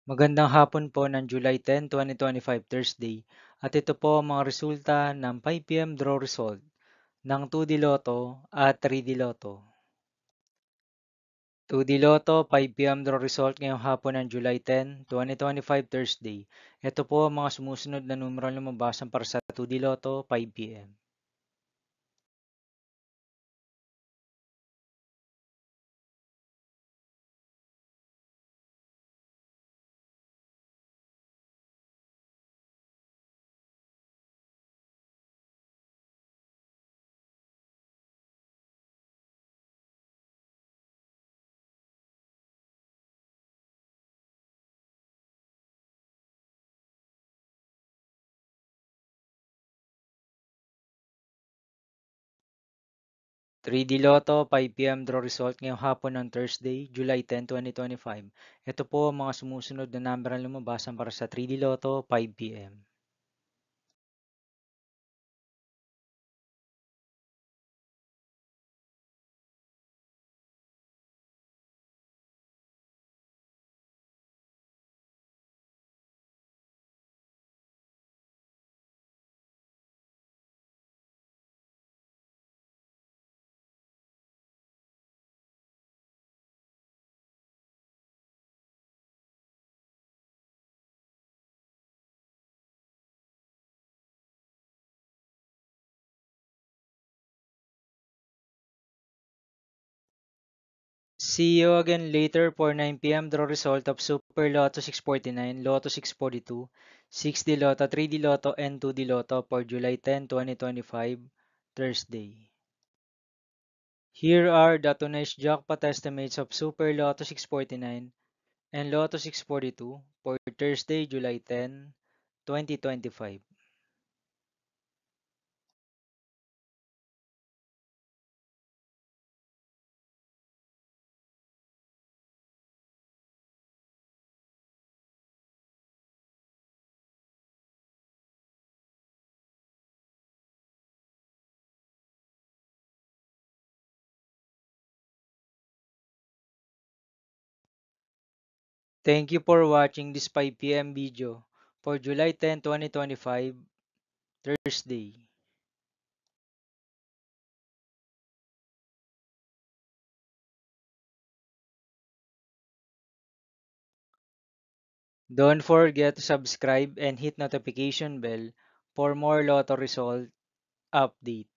Magandang hapon po ng July 10, 2025 Thursday at ito po ang mga resulta ng 5 PM draw result ng 2D Lotto at 3D Lotto. 2D Lotto 5 PM draw result ngayong hapon ng July 10, 2025 Thursday. Ito po ang mga sumusunod na numero lumabasan para sa 2D Lotto 5 PM. 3D Lotto 5 PM draw result ngayong hapon ng Thursday, July 10, 2025. Ito po ang mga sumusunod na number ang lumabasan para sa 3D Lotto 5 PM. See you again later for 9 PM draw result of Super Lotto 649, Lotto 642, 6D Lotto, 3D Lotto, and 2D Lotto for July 10, 2025, Thursday. Here are the tonight's jackpot estimates of Super Lotto 649 and Lotto 642 for Thursday, July 10, 2025. Thank you for watching this 5 PM video for July 10, 2025, Thursday. Don't forget to subscribe and hit notification bell for more Lotto result update.